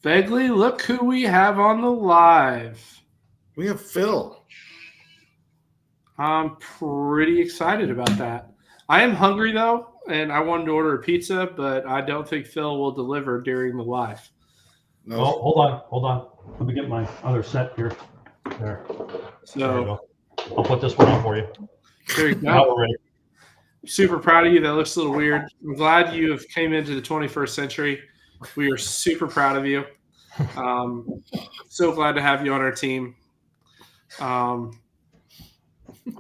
Vaguely, look who we have on the live. We have Phil. I'm pretty excited about that. I am hungry, though, and I wanted to order a pizza, but I don't think Phil will deliver during the live. No, Oh, hold on. Let me get my other set here. There you So go. I'll put this one on for you. there you Now go. we're ready. Super proud of you. That looks a little weird. I'm glad you have came into the 21st century. We are super proud of you. So glad to have you on our team.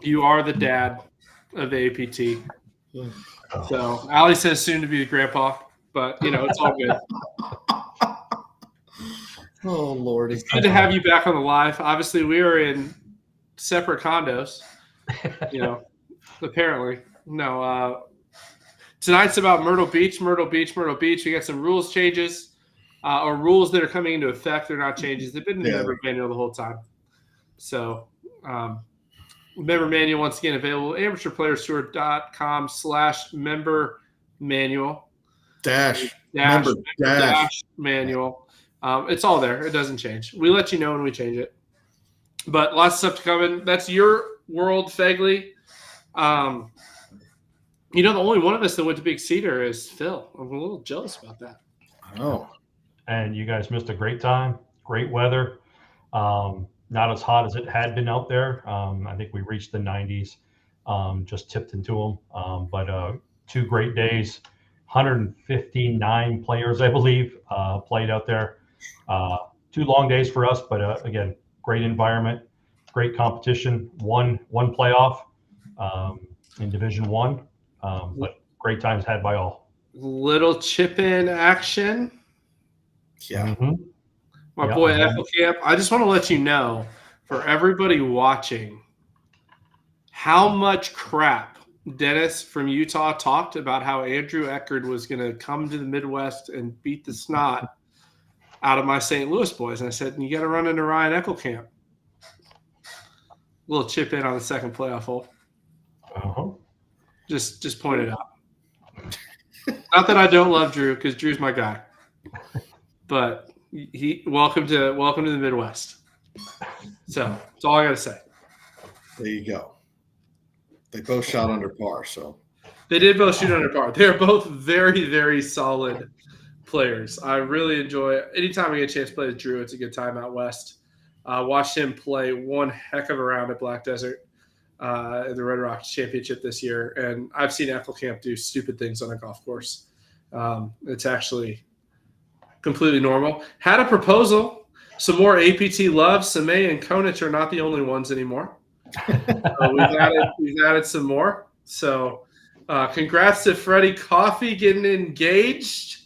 You are the dad of the APT. So Allie says soon to be the grandpa, but it's all good. Oh, Lordy. It's good to have you back on the live. Obviously, we are in separate condos, apparently. No, tonight's about Myrtle Beach. We got some rules changes, or rules that are coming into effect. They're not changes. They've been in the member manual the whole time. So, member manual, once again, available at amateurplayerstore.com/member manual. Dash Manual. It's all there. It doesn't change. We let you know when we change it. But lots of stuff to come in. That's your world, Fegley. The only one of us that went to Big Cedar is Phil. I'm a little jealous about that. Oh. And you guys missed a great time, great weather. Not as hot as it had been out there. I think we reached the 90s, just tipped into them. But 2 great days, 159 players, I believe, played out there. 2 long days for us, but again, great environment, great competition. One playoff in Division 1, but great times had by all. Little chip-in action. Yeah. Mm-hmm. My boy Eckelcamp, I just want to let you know, for everybody watching, how much crap Dennis from Utah talked about how Andrew Eckerd was going to come to the Midwest and beat the snot out of my St. Louis boys. And I said, you got to run into Ryan Eckelcamp. Little chip in on the second playoff hole. Uh-huh. Just point it out. Not that I don't love Drew, because Drew's my guy. But welcome to the Midwest. So that's all I gotta say. There you go. They both shot under par, so they did both shoot under par. They're both very, very solid players. I really enjoy it. Anytime I get a chance to play with Drew, it's a good time out west. Watched him play one heck of a round at Black Desert in the Red Rocks Championship this year, and I've seen Eckelcamp do stupid things on a golf course. It's actually completely normal. Had a proposal. Some more APT love. Samay and Konich are not the only ones anymore. We've added some more. So congrats to Freddie Coffee getting engaged.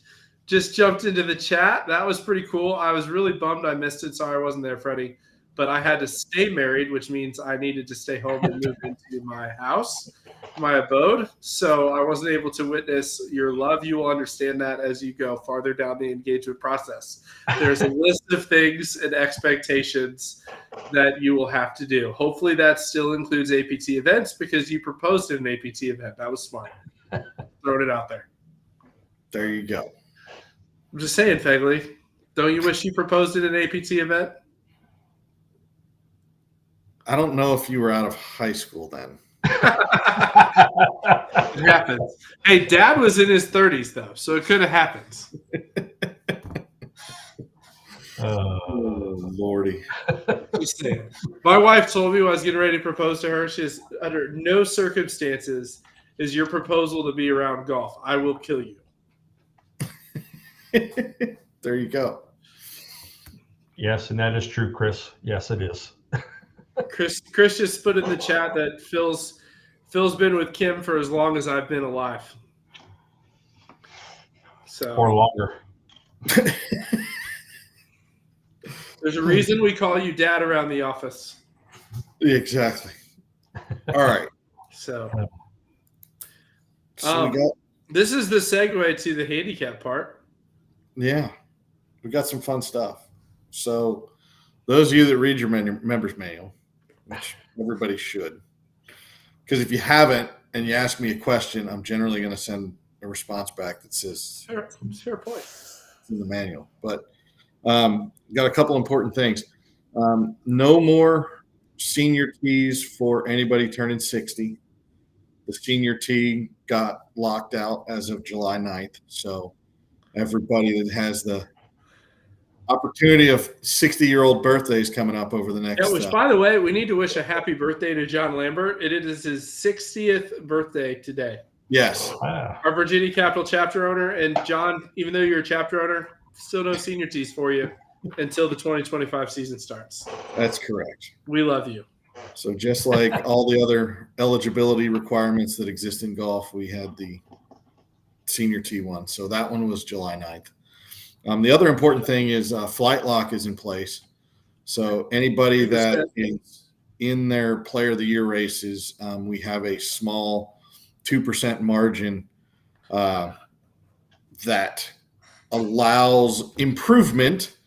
Just jumped into the chat. That was pretty cool. I was really bummed I missed it. Sorry I wasn't there, Freddie. But I had to stay married, which means I needed to stay home and move into my house, my abode. So I wasn't able to witness your love. You will understand that as you go farther down the engagement process. There's a list of things and expectations that you will have to do. Hopefully that still includes APT events because you proposed in an APT event. That was smart. Throwing it out there. There you go. I'm just saying, Fegley, don't you wish you proposed in an APT event? I don't know if you were out of high school then. It happens. Hey, Dad was in his 30s, though, so it could have happened. Oh, Lordy. Just saying. My wife told me when I was getting ready to propose to her, she says, under no circumstances is your proposal to be around golf. I will kill you. There you go. Yes, and that is true, Chris. Yes, it is. Chris just put in the chat that Phil's been with Kim for as long as I've been alive. So or longer. There's a reason we call you Dad around the office. Exactly. All right. So we this is the segue to the handicap part. Yeah. We got some fun stuff. So those of you that read your members manual, which everybody should, because if you haven't and you ask me a question, I'm generally going to send a response back that says fair point. It's in the manual. But Got a couple important things. No more senior tees for anybody turning 60. The senior tee got locked out as of July 9th. So everybody that has the opportunity of 60-year-old birthdays coming up over the next. Yeah, which, by the way, we need to wish a happy birthday to John Lambert. It is his 60th birthday today. Yes. Our Virginia Capital chapter owner. And John, even though you're a chapter owner, still no senior tees for you until the 2025 season starts. That's correct. We love you. So just like all the other eligibility requirements that exist in golf, we had the senior tee one. So that one was July 9th. The other important thing is flight lock is in place. So anybody that is in their player of the year races, we have a small 2% margin that allows improvement.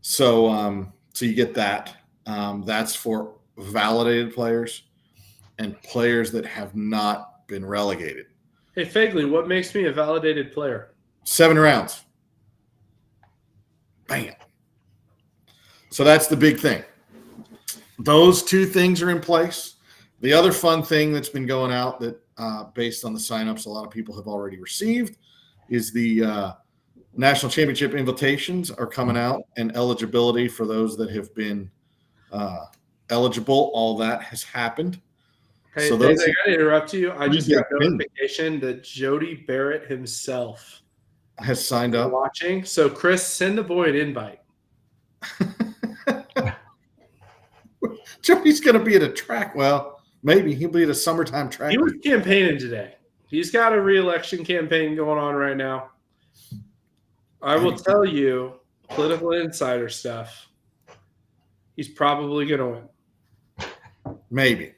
So you get that. That's for validated players and players that have not been relegated. Hey, Fagley, what makes me a validated player? 7 rounds. Bam. So that's the big thing. Those 2 things are in place. The other fun thing that's been going out that based on the signups a lot of people have already received is the National Championship invitations are coming out, and eligibility for those that have been eligible. All that has happened. Hey, so I got to interrupt you. I just got notification that Jody Barrett himself has signed up. Watching. So, Chris, send the boy an invite. Jody's going to be at a track. Well, maybe he'll be at a summertime track. He was campaigning today. He's got a re-election campaign going on right now. I will tell you, political insider stuff, he's probably going to win. Maybe.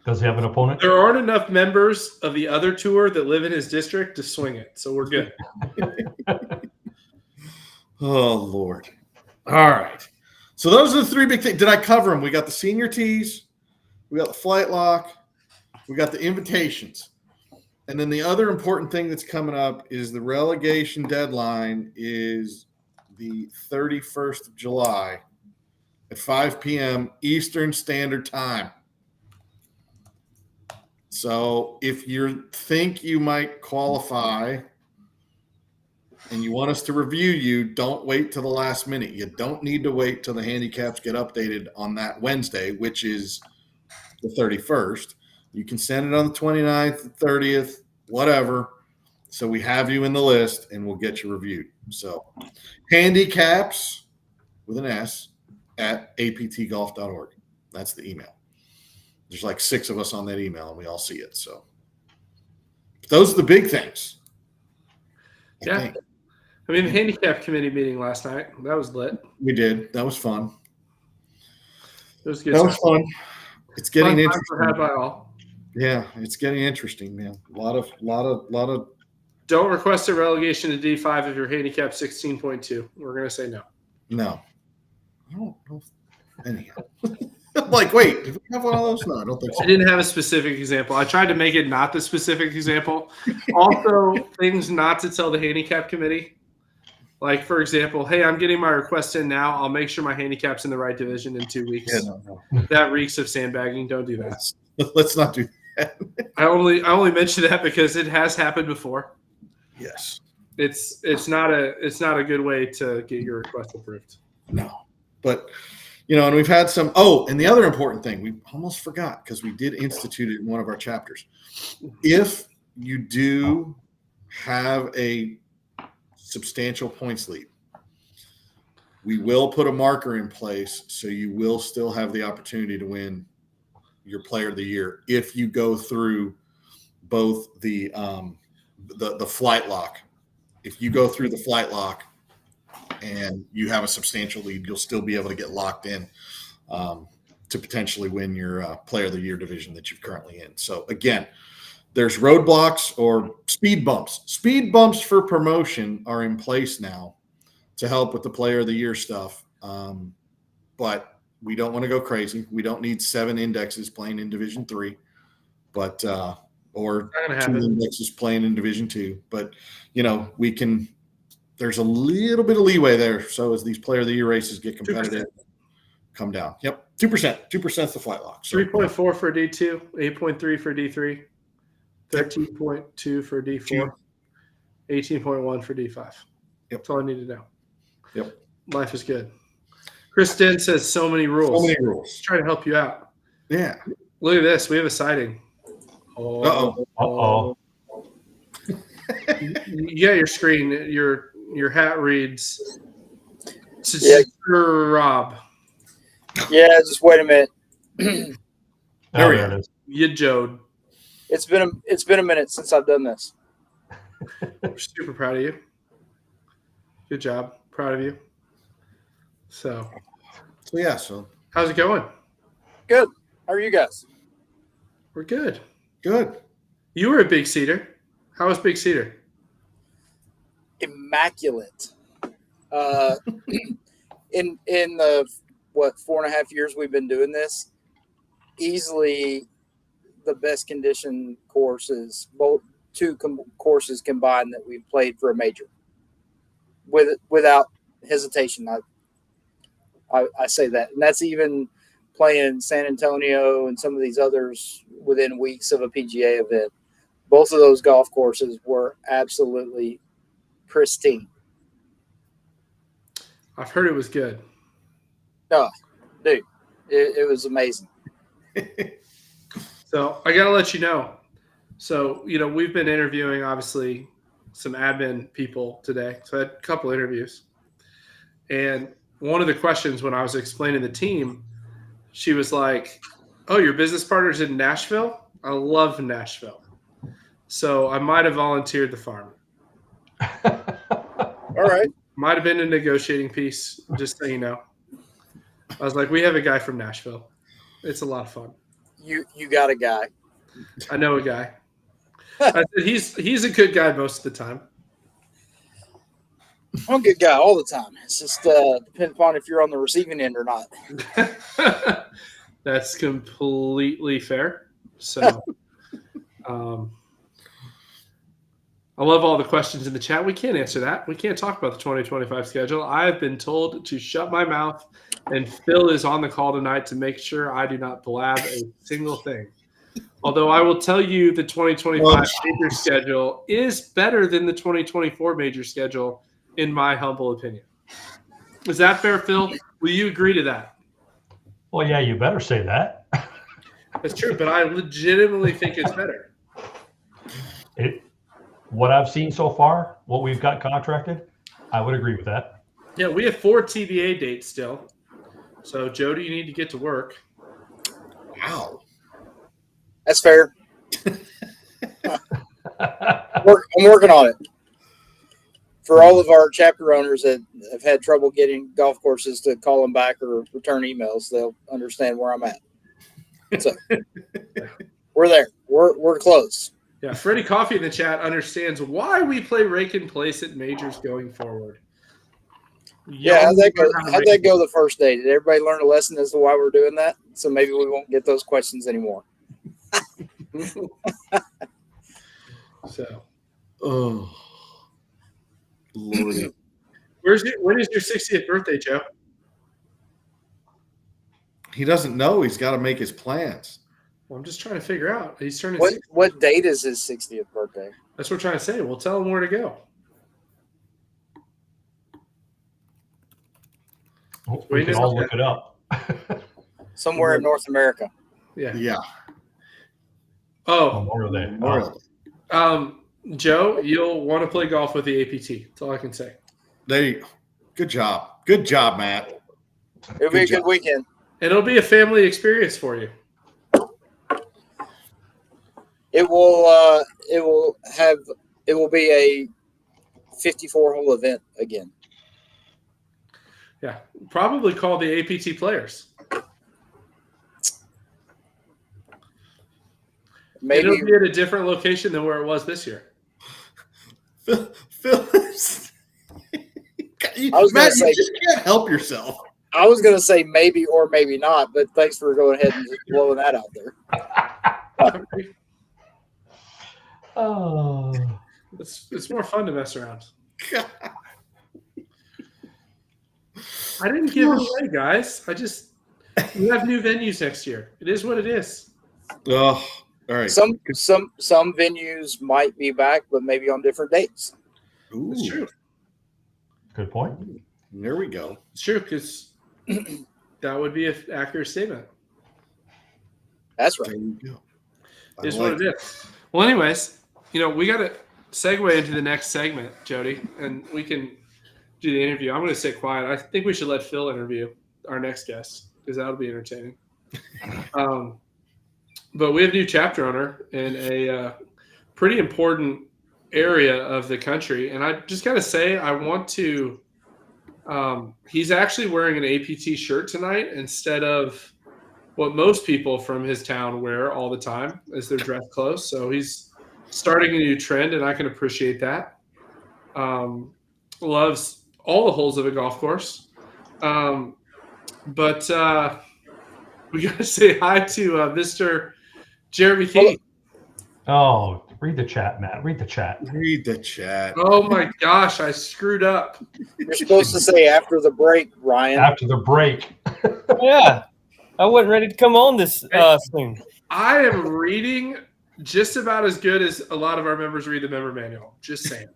Does he have an opponent? There aren't enough members of the other tour that live in his district to swing it, so we're good. Oh, Lord. All right. So those are the 3 big things. Did I cover them? We got the senior tees. We got the flight lock. We got the invitations. And then the other important thing that's coming up is the relegation deadline is the 31st of July at 5 p.m. Eastern Standard Time. So if you think you might qualify and you want us to review you, don't wait till the last minute. You don't need to wait till the handicaps get updated on that Wednesday, which is the 31st. You can send it on the 29th, the 30th, whatever. So we have you in the list and we'll get you reviewed. So handicaps with an S at aptgolf.org. That's the email. There's like 6 of us on that email and we all see it. So those are the big things. I mean, the handicap committee meeting last night, that was lit. We did. That was fun. It was good. That was fun. It's getting interesting. Had by all. Yeah, it's getting interesting, man. A lot of. Don't request a relegation to D5 if you're handicap 16.2. We're gonna say no. No. I don't know. Anyhow. I'm like, wait, did we have one of those? No, I don't think so. I didn't have a specific example. I tried to make it not the specific example. Also, things not to tell the handicap committee. Like, for example, hey, I'm getting my request in now. I'll make sure my handicap's in the right division in 2 weeks. Yeah, no. That reeks of sandbagging. Don't do that. Let's not do that. I only mention that because it has happened before. Yes. It's not a good way to get your request approved. No. But and we've had some. Oh, and the other important thing, we almost forgot because we did institute it in one of our chapters. If you do have a substantial points lead, we will put a marker in place so you will still have the opportunity to win your player of the year if you go through both the flight lock. If you go through the flight lock and you have a substantial lead, you'll still be able to get locked in to potentially win your player of the year division that you're currently in. So again, there's roadblocks or speed bumps. Speed bumps for promotion are in place now to help with the player of the year stuff. But we don't want to go crazy. We don't need 7 indexes playing in Division 3, but or 2 indexes playing in Division 2. But we can there's a little bit of leeway there. So as these player of the year races get competitive, 2%. come down. Yep, 2%. 2% is the flight lock. So 3.4 for D2, 8.3 for D3, 13.2 for D4, 18.1 for D5. Yep. That's all I need to know. Yep. Life is good. Chris Den says so many rules. So many rules. Let's try to help you out. Yeah. Look at this. We have a sighting. Uh-oh. You got your screen. Your hat reads Yeah. Rob. Yeah, just wait a minute. There it is. You Jode. It's been a minute since I've done this. We're super proud of you. Good job. Proud of you. So yeah. So how's it going? Good. How are you guys? We're good. Good. You were a Big Cedar. How was Big Cedar? Immaculate. In the 4.5 years we've been doing this, easily the best condition courses, both courses combined that we've played for a major. Without hesitation, I say that, and that's even playing San Antonio and some of these others within weeks of a PGA event. Both of those golf courses were absolutely pristine. I've heard it was good. No, dude, it was amazing. So I got to let you know. So, we've been interviewing, obviously, some admin people today. So I had a couple interviews. And one of the questions when I was explaining the team, she was like, oh, your business partner's in Nashville? I love Nashville. So I might have volunteered the farm. All right. Might have been a negotiating piece, just so you know. I was like, we have a guy from Nashville. It's a lot of fun. You got a guy. I know a guy. I said he's a good guy most of the time. I'm a good guy all the time. It's just depends upon if you're on the receiving end or not. That's completely fair. So I love all the questions in the chat. We can't answer that. We can't talk about the 2025 schedule. I've been told to shut my mouth, and Phil is on the call tonight to make sure I do not blab a single thing. Although I will tell you the 2025 major schedule is better than the 2024 major schedule, in my humble opinion. Is that fair, Phil? Will you agree to that? Well, yeah, you better say that. That's true, but I legitimately think it's better. What I've seen so far, what we've got contracted, I would agree with that. Yeah, we have 4 TBA dates still. So, Jody, you need to get to work. Wow. That's fair. I'm working on it. For all of our chapter owners that have had trouble getting golf courses to call them back or return emails, they'll understand where I'm at. So we're there. We're close. Yeah, Freddie Coffee in the chat understands why we play rake and place at majors going forward. Yeah, how'd that go the first day? Did everybody learn a lesson as to why we're doing that? So maybe we won't get those questions anymore. So, oh, Lordy. when is your 60th birthday, Joe? He doesn't know. He's got to make his plans. Well, I'm just trying to figure out. He's turning 60. 60. What date is his 60th birthday? That's what we're trying to say. We'll tell him where to go. We can all look it up. Somewhere in North America. Yeah. Oh, Memorial Day. Joe, you'll want to play golf with the APT. That's all I can say. There you go. Good job. Good job, Matt. It'll be a good weekend. And it'll be a family experience for you. It will be a 54-hole event again. Yeah, probably call the APT players. Maybe it'll be at a different location than where it was this year. Phil, Matt, you just can't help yourself. I was going to say maybe or maybe not, but thanks for going ahead and just blowing that out there. Oh, It's more fun to mess around. I didn't give it away, guys. We have new venues next year. It is what it is. Oh, all right. Some venues might be back, but maybe on different dates. Ooh, It's true. Good point. there we go. It's true because that would be an accurate statement. That's There right. you go. I Is like what it is. Well, anyways, we got to segue into the next segment, Jody, and we can do the interview. I'm going to stay quiet. I think we should let Phil interview our next guest because that'll be entertaining. But we have a new chapter owner in a pretty important area of the country, and I just got to say, I want to. He's actually wearing an APT shirt tonight instead of what most people from his town wear all the time as their dress clothes. So he's starting a new trend, and I can appreciate that. Loves all the holes of a golf course. But we got to say hi to Mr. Jeremy King. Oh, read the chat, Matt. Read the chat. Read the chat. Oh, my gosh. I screwed up. You're supposed to say after the break, Ryan. After the break. Yeah, I wasn't ready to come on this soon. I am reading just about as good as a lot of our members read the member manual. Just saying.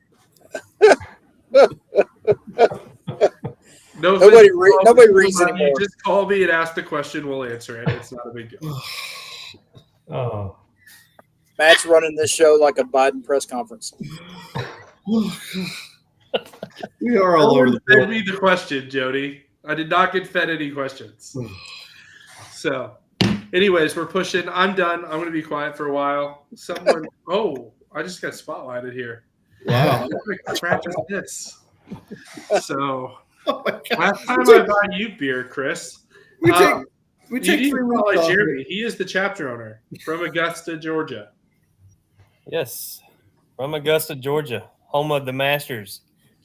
Nobody reads anymore. You just call me and ask the question. We'll answer it. It's not a big deal. Oh, Matt's running this show like a Biden press conference. We are all over the Fed place. me the question, Jody. I did not get fed any questions. So, anyways, we're pushing. I'm done. I'm going to be quiet for a while. I just got spotlighted here. Wow. What crap is this? So, Oh my God. last time I bought you beer, Chris. We take you we take need 3 to weeks call off. Jeremy. He is the chapter owner from Augusta, Georgia. Yes, from Augusta, Georgia, home of the Masters.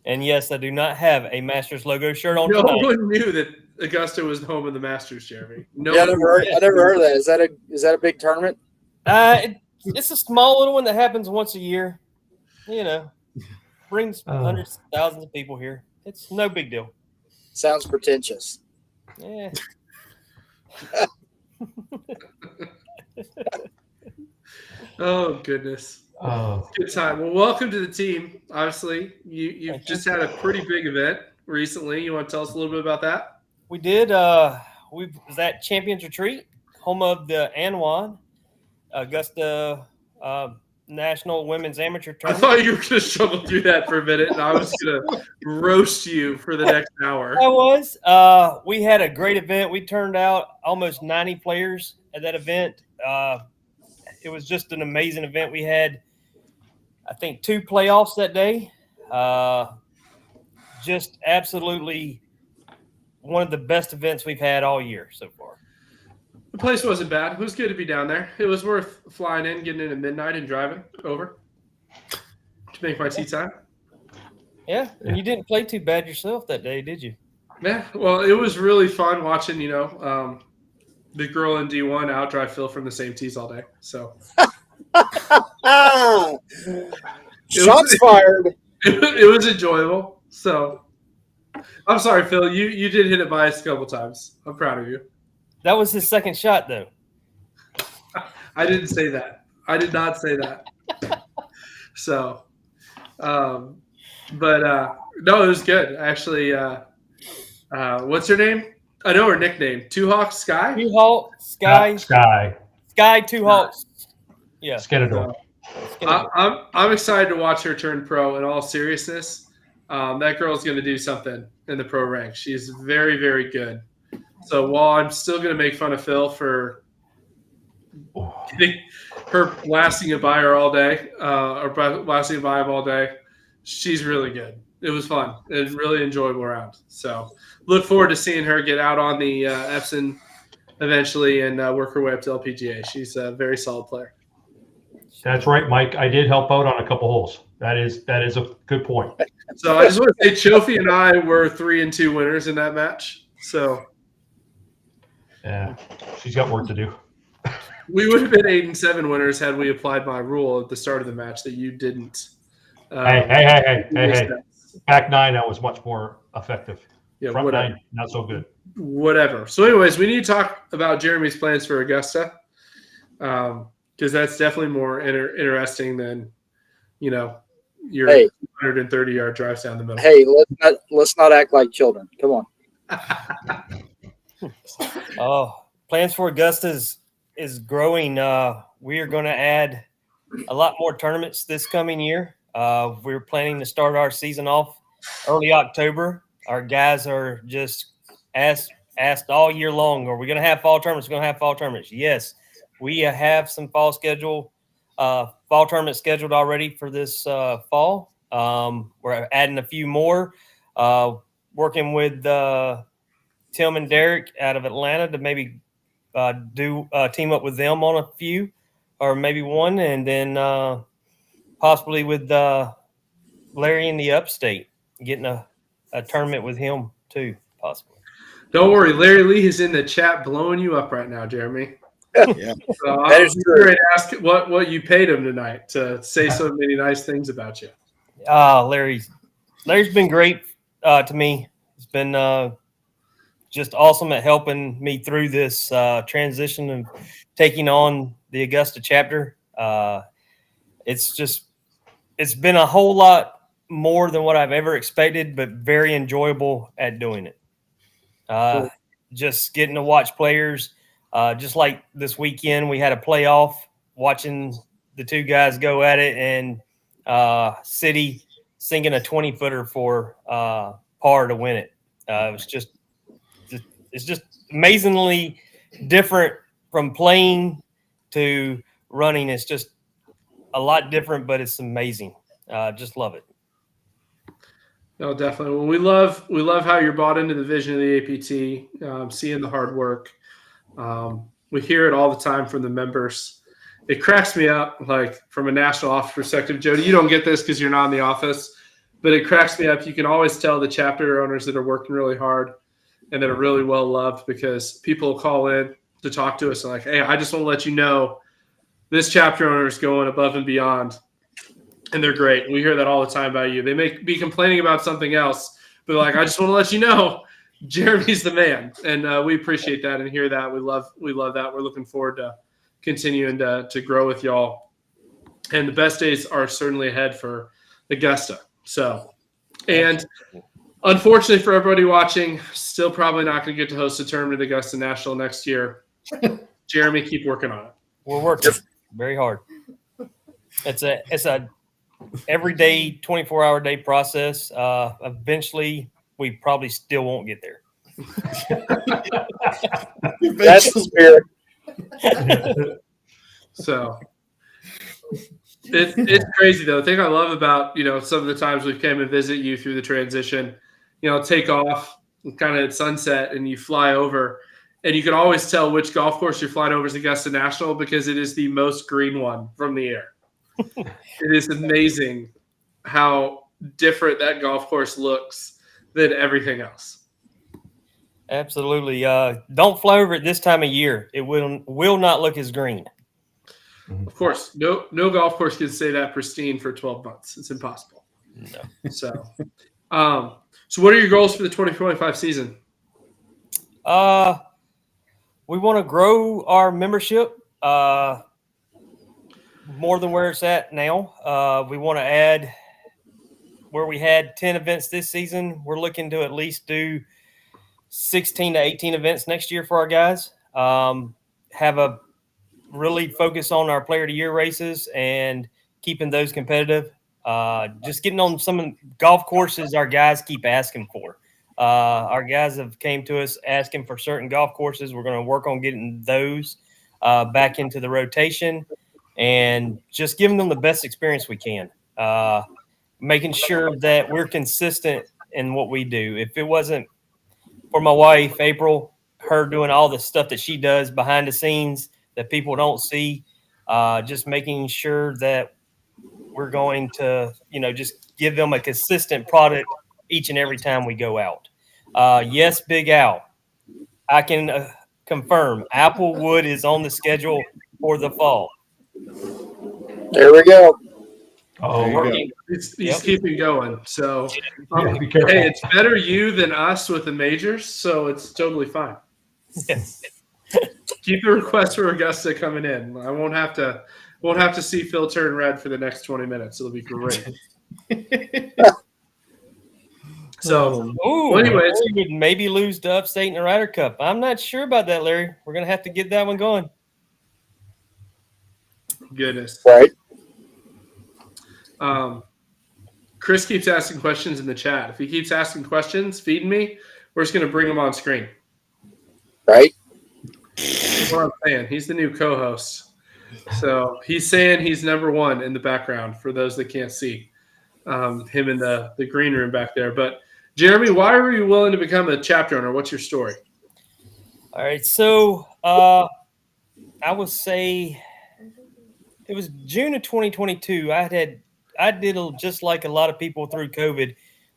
And yes, I do not have a Masters logo shirt on No tonight. one knew that Augusta was the home of the Masters, Jeremy. No Yeah, I one never heard of that. Is that a big tournament? It's a small little one that happens once a year. Brings hundreds of thousands of people here. It's no big deal. Sounds pretentious. Yeah. Oh, goodness. oh, Good time. Well, welcome to the team. Obviously, you've just had a pretty big event recently. You want to tell us a little bit about that? We did. We was at Champions Retreat, home of the ANWAN, Augusta National Women's Amateur I Tournament. thought you were going to struggle through that for a minute, and I was going to roast you for the next hour. I was. We had a great event. We turned out almost 90 players at that event. It was just an amazing event. We had, I think, 2 playoffs that day. Just absolutely one of the best events we've had all year so far. The place wasn't bad. It was good to be down there. It was worth flying in, getting in at midnight, and driving over to make my tea time. Yeah, and you didn't play too bad yourself that day, did you? Yeah, well, it was really fun watching, the girl in D1 outdrive Phil from the same tees all day. So Shots fired. it was enjoyable. So I'm sorry, Phil. You did hit it by us a couple times. I'm proud of you. That was his second shot, though. I didn't say that. I did not say that. So, no, it was good. Actually, what's her name? I know her nickname. Two Hawks Sky? Two Hawks, Sky, Sky, Two Hawks. Yeah. Skenador. I'm excited to watch her turn pro in all seriousness. That girl's going to do something in the pro ranks. She's very, very good. So while I'm still going to make fun of Phil for getting her blasting it by her all day, or blasting it by him all day, she's really good. It was fun. It was a really enjoyable round. So look forward to seeing her get out on the Epson eventually and work her way up to LPGA. She's a very solid player. That's right, Mike. I did help out on a couple holes. That is a good point. So I just want to say Chofi and I were 3-2 winners in that match. So Yeah, she's got work to do. we would have been 8-7 winners had we applied my rule at the start of the match that you didn't. Hey. Back 9, that was much more effective. Yeah, Front whatever. nine, not so good. Whatever. So, anyways, we need to talk about Jeremy's plans for Augusta, because that's definitely more interesting than your Hey. 130-yard drives down the middle. Hey, let's not act like children. Come on. Plans for Augusta is growing. We are going to add a lot more tournaments this coming year. We're planning to start our season off early October. Our guys are just asked all year long, are we going to have fall tournaments? We're going to have fall tournaments. Yes, we have some fall tournaments scheduled already for this fall. We're adding a few more, working with Tim and Derek out of Atlanta to maybe team up with them on a few, or maybe one, and then possibly with Larry in the upstate, getting a tournament with him too, possibly. Don't worry, Larry Lee is in the chat blowing you up right now, Jeremy. Yeah. So That is true. to ask what you paid him tonight to say so many nice things about you. Larry's been great to me. It's been just awesome at helping me through this transition and taking on the Augusta chapter. It's been a whole lot more than what I've ever expected, but very enjoyable at doing it. Cool. Just getting to watch players. Just like this weekend, we had a playoff, watching the two guys go at it, and City sinking a 20-footer for par to win it. It's just amazingly different from playing to running. It's just a lot different, but it's amazing. Just love it. No, definitely. Well, we love how you're bought into the vision of the APT, seeing the hard work. We hear it all the time from the members. It cracks me up, like from a national office perspective. Jody, you don't get this because you're not in the office, but it cracks me up. You can always tell the chapter owners that are working really hard and that are really well loved, because people call in to talk to us and like, hey, I just want to let you know this chapter owner is going above and beyond. And they're great. We hear that all the time about you. They may be complaining about something else, but like, I just want to let you know, Jeremy's the man. And we appreciate that and hear that. We love that. We're looking forward to continuing to grow with y'all. And the best days are certainly ahead for Augusta. So, and unfortunately for everybody watching, still probably not going to get to host a tournament at Augusta National next year. Jeremy, keep working on it. We're working very hard. It's a everyday 24-hour day process. Eventually, we probably still won't get there. That's the spirit. So it's crazy though. The thing I love about some of the times we came and visit you through the transition, take off kind of at sunset and you fly over, and you can always tell which golf course you're flying over is Augusta National because it is the most green one from the air. It is amazing how different that golf course looks than everything else. Absolutely. Don't fly over it this time of year. It will not look as green. Of course, no golf course can stay that pristine for 12 months. It's impossible. No. So what are your goals for the 2025 season? We want to grow our membership more than where it's at now. We want to add, where we had 10 events this season, we're looking to at least do 16 to 18 events next year for our guys. Have a really focus on our player of the year races and keeping those competitive. Just getting on some golf courses our guys keep asking for. Our guys have came to us asking for certain golf courses. We're going to work on getting those back into the rotation and just giving them the best experience we can. Making sure that we're consistent in what we do. If it wasn't for my wife, April, her doing all the stuff that she does behind the scenes that people don't see, just making sure that we're going to, just give them a consistent product each and every time we go out. Yes, Big Al, I can confirm Applewood is on the schedule for the fall. There we go. Oh, There you go. He's Yep. keeping going. So, Yeah, be careful. hey, it's better you than us with the majors, so it's totally fine. Keep the request for Augusta coming in. I won't have to see Phil turn red for the next 20 minutes. It'll be great. So, Ooh, well, anyways, Larry would maybe lose to Upstate in the Ryder Cup. I'm not sure about that, Larry. We're gonna have to get that one going. goodness. Right. Chris keeps asking questions in the chat. If he keeps asking questions, feeding me, we're just going to bring him on screen. Right. That's what I'm saying. He's the new co-host. So he's saying he's number one in the background for those that can't see him in the green room back there. But Jeremy, why were you willing to become a chapter owner? What's your story? All right, so I would say it was June of 2022. I did just like a lot of people through COVID,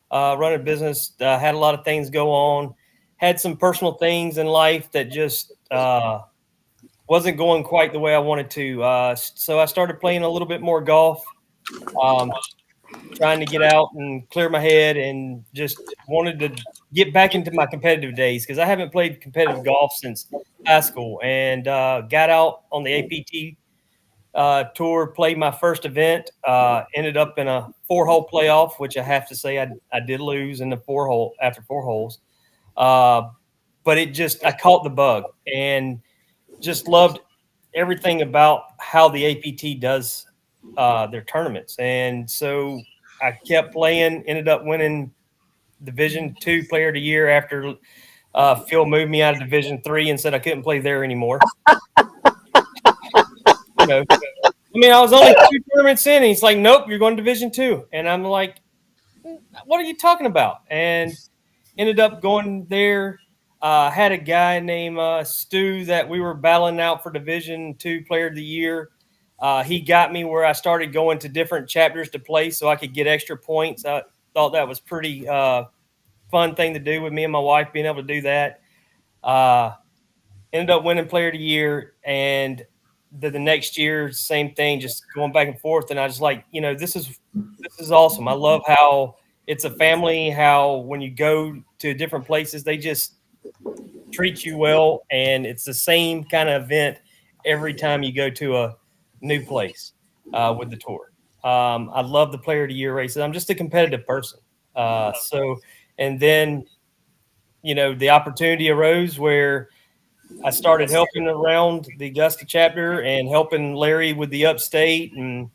running a business, had a lot of things go on, had some personal things in life that just wasn't going quite the way I wanted to. So I started playing a little bit more golf, trying to get out and clear my head, and just wanted to get back into my competitive days because I haven't played competitive golf since high school, and got out on the APT tour, played my first event, ended up in a 4-hole playoff, which I have to say I did lose in the 4-hole after 4 holes. But I caught the bug and just loved everything about how the APT does their tournaments. And so I kept playing, ended up winning Division II Player of the Year after Phil moved me out of Division III and said I couldn't play there anymore. I was only 2 tournaments in, and he's like, "Nope, you're going to Division II." And I'm like, "What are you talking about?" And ended up going there. Had a guy named Stu that we were battling out for Division II Player of the Year. He got me where I started going to different chapters to play so I could get extra points. I thought that was pretty fun thing to do with me and my wife, being able to do that. Ended up winning Player of the Year, and the next year, same thing, just going back and forth. And I was like, this is awesome. I love how it's a family, how when you go to different places, they just treat you well. And it's the same kind of event every time you go to a new place with the tour. I love the Player of the Year races. I'm just a competitive person. And then, the opportunity arose where I started helping around the Augusta chapter and helping Larry with the Upstate and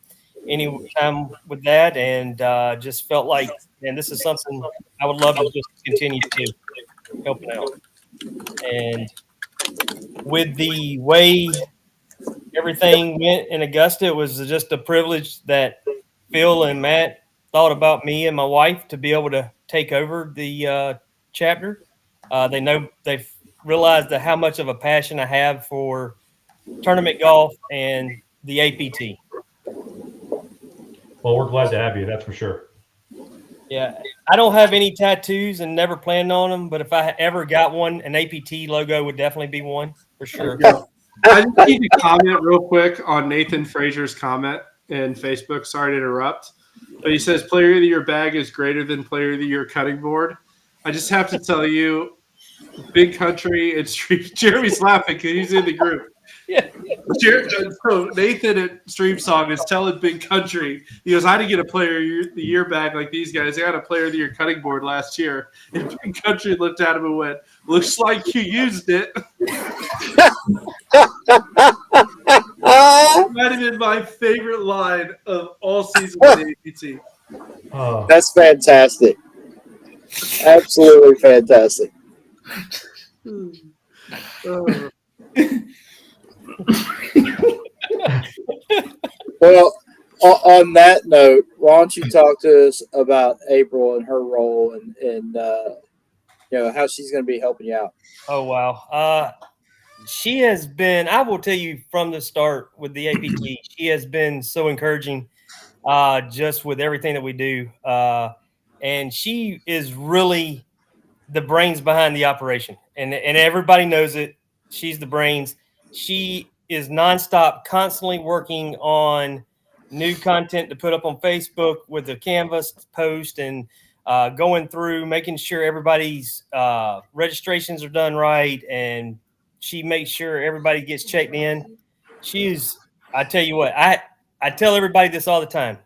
any time with that, and just felt like, man, this is something I would love to just continue to helping out. And with the way everything went in Augusta, it was just a privilege that Phil and Matt thought about me and my wife to be able to take over the chapter. They've realized how much of a passion I have for tournament golf and the APT. Well, we're glad to have you. That's for sure. Yeah, I don't have any tattoos and never planned on them, but if I ever got one, an APT logo would definitely be one for sure. I just need to comment real quick on Nathan Frazier's comment in Facebook. Sorry to interrupt, but he says Player of the Year bag is greater than Player of the Year cutting board. I just have to tell you, Big Country and Street. Jeremy's laughing because he's in the group. Yeah. So Nathan at Stream Song is telling Big Country, he goes, I didn't get a Player of the Year bag like these guys. They got a Player of the Year cutting board last year. And Big Country looked at him and went, looks like you used it. That might have been my favorite line of all season of the APT. That's fantastic. Absolutely fantastic. Well, on that note, why don't you talk to us about April and her role and how she's going to be helping you out? Oh, wow. She has been, I will tell you from the start with the APT, she has been so encouraging just with everything that we do. And she is really the brains behind the operation. And everybody knows it. She's the brains. She is nonstop, constantly working on new content to put up on Facebook with the Canvas post and going through, making sure everybody's registrations are done right. And she makes sure everybody gets checked in. I tell you what, I tell everybody this all the time.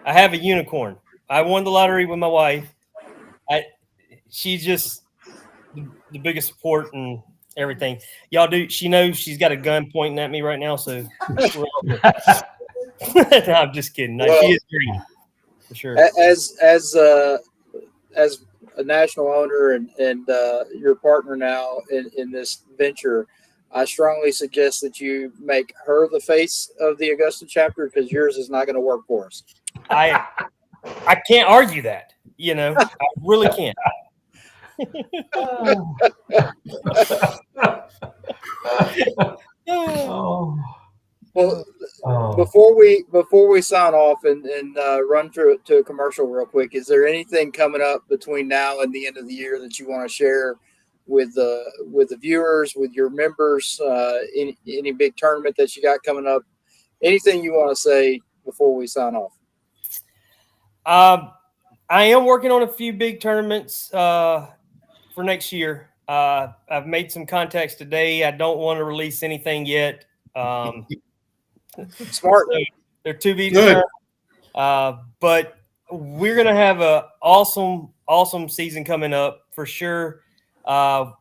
I have a unicorn. I won the lottery with my wife. She's just the biggest support and everything. Y'all do. She knows she's got a gun pointing at me right now, so no, I'm just kidding. No, she is green for sure. As a national owner and your partner now in this venture, I strongly suggest that you make her the face of the Augusta chapter, because yours is not going to work for us. I can't argue that. I really can't. Well, before we sign off and run through it to a commercial real quick, is there anything coming up between now and the end of the year that you want to share with the viewers, with your members? Any big tournament that you got coming up? Anything you want to say before we sign off? I am working on a few big tournaments for next year. I've made some contacts today. I don't want to release anything yet. Smart. So they're to be determined. But we're going to have an awesome season coming up for sure. A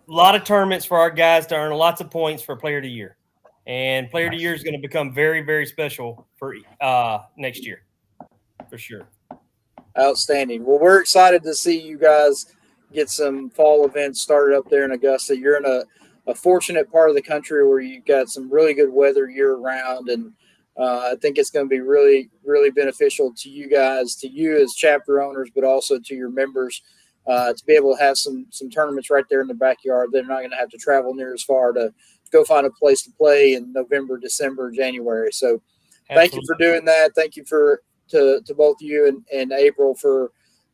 lot of tournaments for our guys to earn lots of points for Player of the Year. And Player of the Year is going to become very, very special for next year, for sure. Outstanding. Well, we're excited to see you guys get some fall events started up there in Augusta. You're in a fortunate part of the country where you've got some really good weather year round. And I think it's going to be really, really beneficial to you guys, to you as chapter owners, but also to your members to be able to have some tournaments right there in the backyard. They're not going to have to travel near as far to go find a place to play in November, December, January. So thank you for doing that. Thank you to both you and April for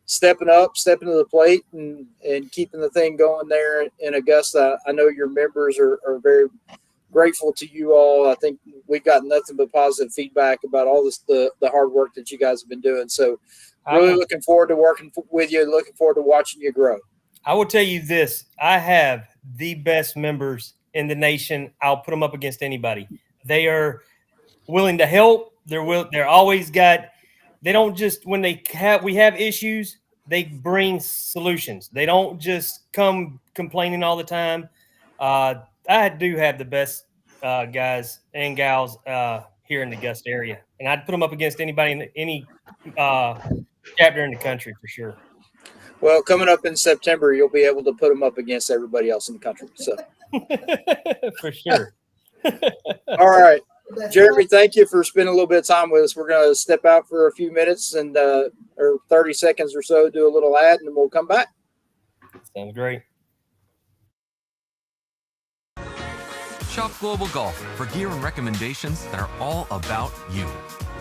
stepping to the plate and keeping the thing going there in Augusta. I know your members are very grateful to you all. I think we've got nothing but positive feedback about all this, the hard work that you guys have been doing. So really looking forward to working with you, looking forward to watching you grow. I will tell you this. I have the best members in the nation. I'll put them up against anybody. They are willing to help. They're always got. They don't just, when we have issues, they bring solutions. They don't just come complaining all the time. I do have the best guys and gals here in the Augusta area, and I'd put them up against anybody in any chapter in the country for sure. Well, coming up in September, you'll be able to put them up against everybody else in the country. So for sure. All right. Jeremy, thank you for spending a little bit of time with us. We're going to step out for a few minutes and or 30 seconds or so, do a little ad, and then we'll come back. Sounds great. Shop Global Golf for gear and recommendations that are all about you.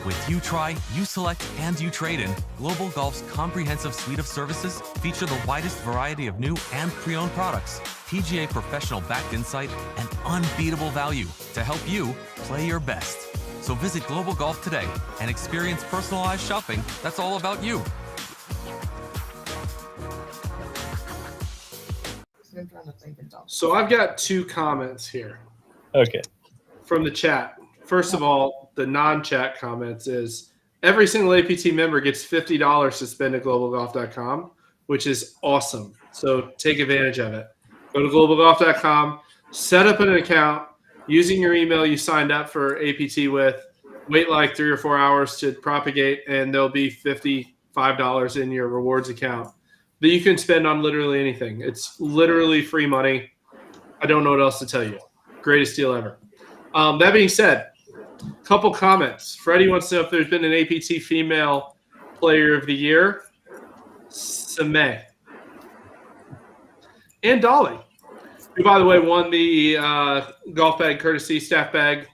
With You Try, You Select, and You Trade In, Global Golf's comprehensive suite of services feature the widest variety of new and pre-owned products, PGA professional backed insight, and unbeatable value to help you play your best. So visit Global Golf today and experience personalized shopping that's all about you. So I've got two comments here. Okay. From the chat. First of all, the non-chat comments is every single APT member gets $50 to spend at globalgolf.com, which is awesome. So take advantage of it. Go to globalgolf.com, set up an account using your email you signed up for APT with, wait like 3 or 4 hours to propagate, and there'll be $55 in your rewards account that you can spend on literally anything. It's literally free money. I don't know what else to tell you. Greatest deal ever. That being said, couple comments. Freddie wants to know if there's been an APT female player of the year. Samay. And Dolly, who, by the way, won the golf bag courtesy, staff bag,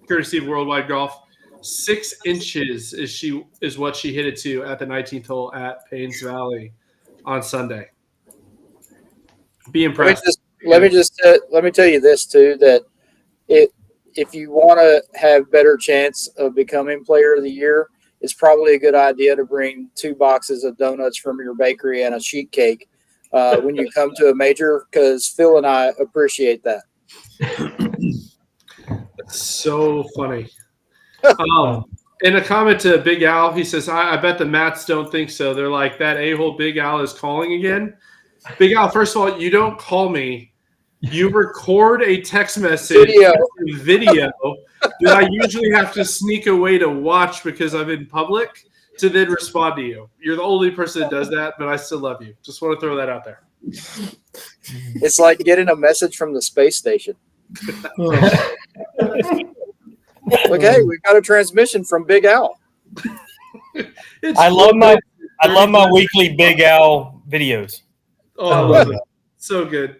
courtesy of Worldwide Golf. 6 inches is what she hit it to at the 19th hole at Paynes Valley on Sunday. Be impressed. Let me tell you this too, that if you want to have better chance of becoming player of the year, it's probably a good idea to bring 2 boxes of donuts from your bakery and a sheet cake when you come to a major, because Phil and I appreciate that. That's so funny. In a comment to Big Al, he says, I bet the Mats don't think so. They're like, that a-hole Big Al is calling again. Big Al, first of all, you don't call me. You record a text message video that I usually have to sneak away to watch because I'm in public to then respond to you. You're the only person that does that, but I still love you. Just want to throw that out there. It's like getting a message from the space station. Like, hey, we've got a transmission from Big Al. I love my weekly Big Al videos. Oh, I love it. So good.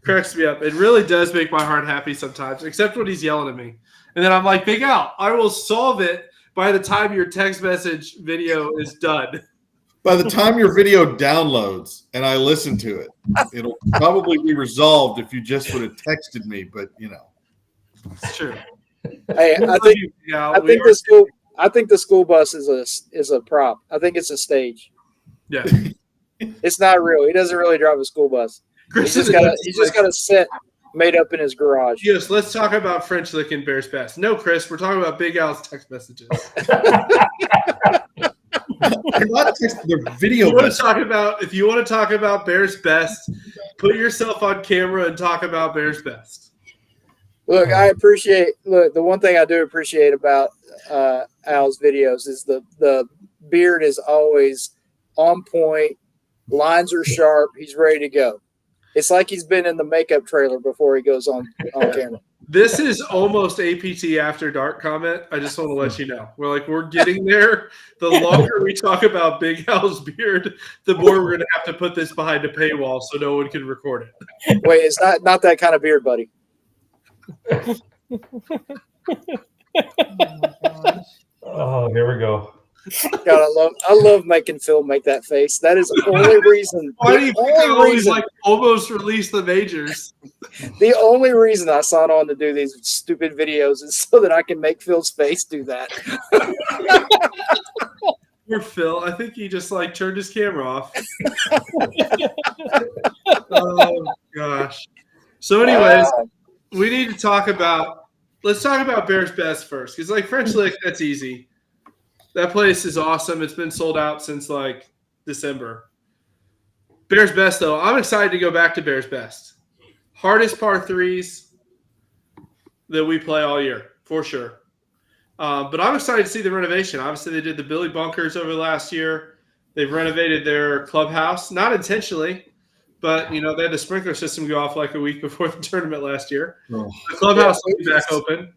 Cracks me up. It really does make my heart happy sometimes, except when he's yelling at me. And then I'm like, Big Al, I will solve it by the time your text message video is done. By the time your video downloads and I listen to it, it'll probably be resolved if you just would have texted me, but It's true. Hey, I think the school bus is a prop. I think it's a stage. Yeah. It's not real. He doesn't really drive a school bus. He's just got a set made up in his garage. Yes, let's talk about French Lick and Bears Best. No, Chris, we're talking about Big Al's text messages. they're not text, they're video. If you want to talk about Bears Best, put yourself on camera and talk about Bears Best. Look, the one thing I do appreciate about Al's videos is the beard is always on point. Lines are sharp. He's ready to go. It's like he's been in the makeup trailer before he goes on camera. This is almost APT After Dark comment. I just want to let you know. We're getting there. The longer we talk about Big Al's beard, the more we're going to have to put this behind a paywall so no one can record it. Wait, it's not that kind of beard, buddy. Oh, here we go. God, I love making Phil make that face. That is the only reason. Why do you think I always almost release the majors? The only reason I signed on to do these stupid videos is so that I can make Phil's face do that. Poor Phil. I think he just turned his camera off. Oh gosh. So, anyways, we need to talk about. Let's talk about Bears Best first, because French Lick, that's easy. That place is awesome. It's been sold out since December. Bears Best, though, I'm excited to go back to Bears Best. Hardest par threes that we play all year, for sure. But I'm excited to see the renovation. Obviously, they did the Billy Bunkers over the last year. They've renovated their clubhouse, not intentionally, but they had the sprinkler system go off a week before the tournament last year. Oh. The clubhouse will be back open.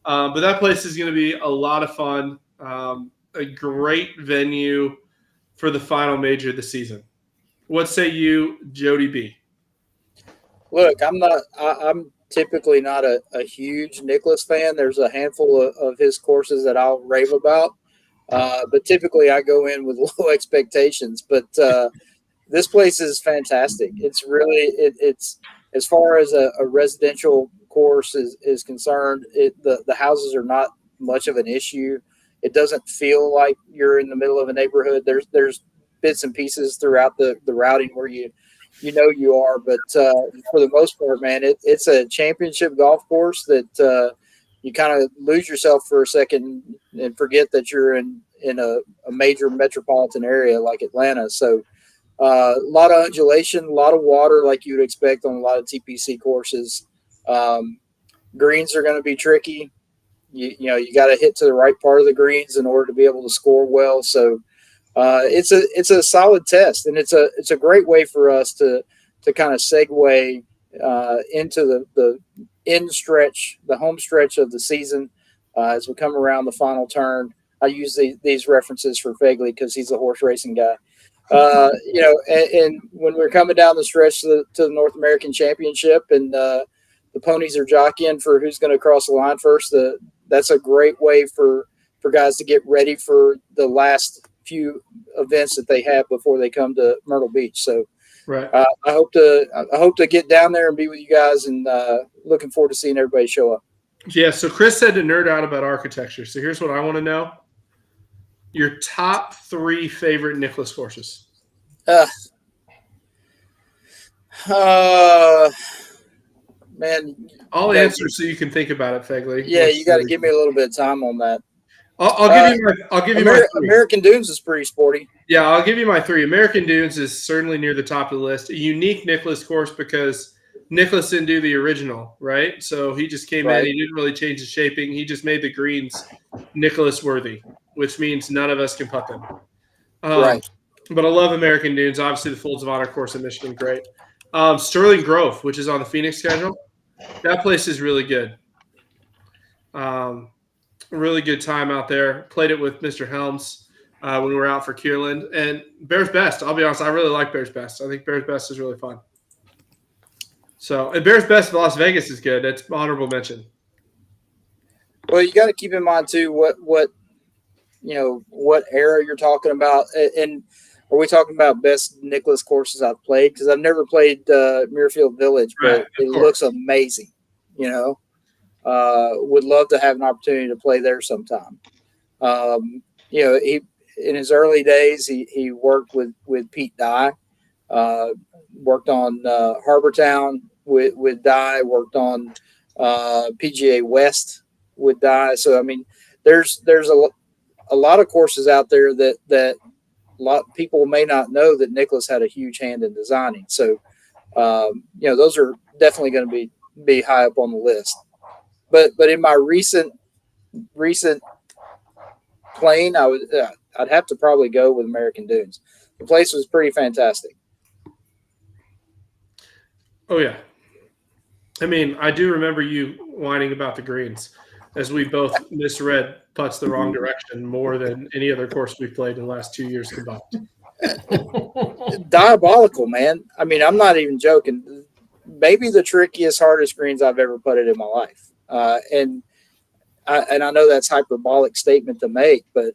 But that place is going to be a lot of fun. A great venue for the final major of the season. What say you, Jody B? Look, I'm typically not a huge Nicklaus fan. There's a handful of his courses that I'll rave about. But typically I go in with low expectations. But this place is fantastic. It's really it's as far as a residential course is concerned, the houses are not much of an issue. It doesn't feel like you're in the middle of a neighborhood. There's bits and pieces throughout the routing where you are, but for the most part, man, it's a championship golf course that you kind of lose yourself for a second and forget that you're in a major metropolitan area like Atlanta. So a lot of undulation, a lot of water like you would expect on a lot of TPC courses. Greens are going to be tricky. You got to hit to the right part of the greens in order to be able to score well. So it's a solid test, and it's a great way for us to kind of segue into the end stretch, the home stretch of the season as we come around the final turn. I use these references for Fegley because he's a horse racing guy. And when we're coming down the stretch to the North American Championship, and the ponies are jockeying for who's going to cross the line first, that's a great way for guys to get ready for the last few events that they have before they come to Myrtle Beach. So right. I hope to get down there and be with you guys, and looking forward to seeing everybody show up. Yeah, so Chris said to nerd out about architecture. So here's what I want to know. Your top 3 favorite Nicholas courses. Uh, uh, man, I'll you gotta answer so you can think about it, Fegley. yeah, you got to give me a little bit of time on that. I'll give you my 3. American Dunes is pretty sporty. Yeah, I'll give you my 3. American Dunes is certainly near the top of the list. A unique Nicholas course because Nicholas didn't do the original, right? So he just came in. He didn't really change the shaping. He just made the greens Nicholas worthy, which means none of us can putt them. Right. But I love American Dunes. Obviously, the Folds of Honor course in Michigan, great. Sterling Grove, which is on the Phoenix schedule, that place is really good. Really good time out there. Played it with Mr. Helms when we were out for Kierland. And Bears Best, I'll be honest, I really like Bears Best. I think Bears Best is really fun. So, and Bears Best in Las Vegas is good. That's honorable mention. Well, you got to keep in mind too what era you're talking about, and are we talking about best Nicholas courses I've played? Because I've never played Muirfield Village, but it looks amazing. Would love to have an opportunity to play there sometime. He in his early days he worked with Pete Dye, worked on Harbor Town with Dye, worked on PGA West with Dye. So I mean, there's a lot of courses out there that a lot of people may not know that Nicholas had a huge hand in designing. So those are definitely going to be high up on the list. But in my recent playing, I'd have to probably go with American Dunes. The place was pretty fantastic. Oh yeah, I mean, I do remember you whining about the greens, as we both misread putts the wrong direction more than any other course we've played in the last 2 years combined. Diabolical, man. I mean, I'm not even joking. Maybe the trickiest, hardest greens I've ever putted in my life. And I know that's hyperbolic statement to make, but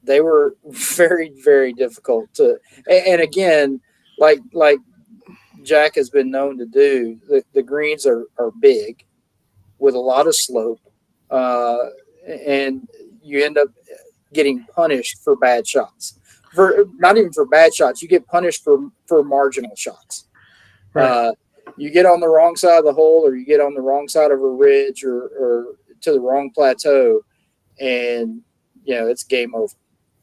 they were very, very difficult to. And again, like Jack has been known to do, the greens are big with a lot of slope, and you end up getting punished for bad shots. For not even for bad shots, you get punished for marginal shots. Right. You get on the wrong side of the hole, or you get on the wrong side of a ridge, or to the wrong plateau, and it's game over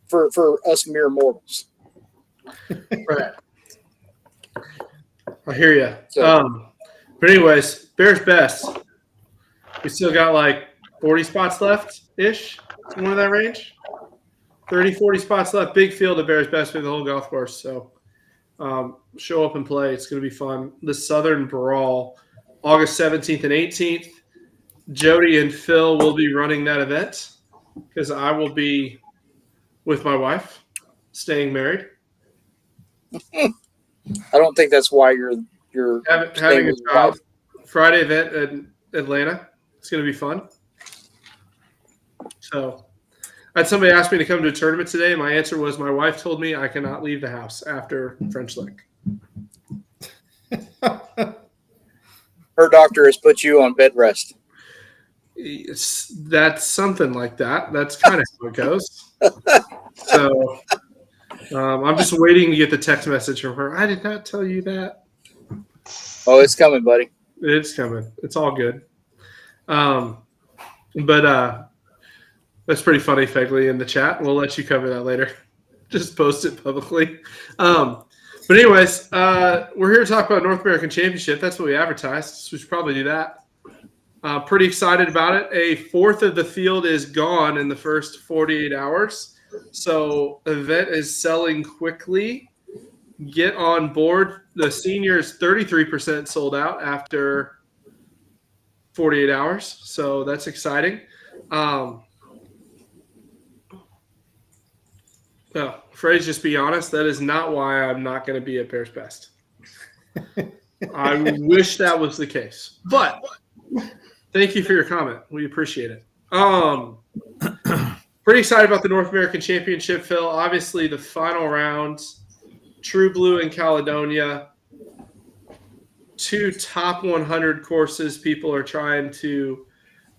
for us mere mortals. Right. I hear you. But anyways, Bears Best. We still got like 40 spots left-ish, somewhere in that range. 30, 40 spots left. Big field of Bears Best for the whole golf course. So show up and play. It's going to be fun. The Southern Brawl, August 17th and 18th. Jody and Phil will be running that event because I will be with my wife, staying married. I don't think that's why you're having a child. Friday event in Atlanta. It's going to be fun. So I had somebody ask me to come to a tournament today, and my answer was my wife told me I cannot leave the house after French Lick. Her doctor has put you on bed rest. That's something like that. That's kind of how it goes. So I'm just waiting to get the text message from her. I did not tell you that. Oh, it's coming, buddy. It's coming. It's all good. But that's pretty funny, Fegley, in the chat. We'll let you cover that later. Just post it publicly. But anyways, we're here to talk about North American Championship. That's what we advertised, so we should probably do that. Pretty excited about it. A fourth of the field is gone in the first 48 hours. So the event is selling quickly. Get on board. The seniors 33% sold out after 48 hours. So that's exciting. Well, Phrase, just be honest. That is not why I'm not going to be at Bears Best. I wish that was the case. But thank you for your comment. We appreciate it. Pretty excited about the North American Championship, Phil. Obviously, the final round, True Blue in Caledonia. 2 top 100 courses people are trying to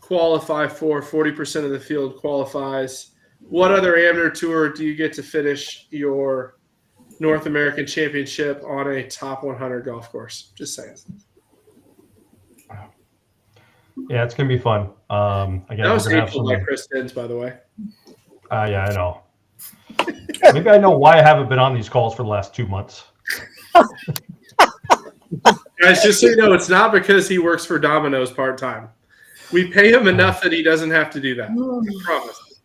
qualify for. 40% of the field qualifies. What other amateur tour do you get to finish your North American Championship on a top 100 golf course? Just saying. Yeah, it's gonna be fun. Again, That was we're gonna have hateful some. by Chris Dins, by the way. Yeah, I know. Maybe I know why I haven't been on these calls for the last 2 months. Guys, just so you know, it's not because he works for Domino's part-time. We pay him enough that he doesn't have to do that. I promise.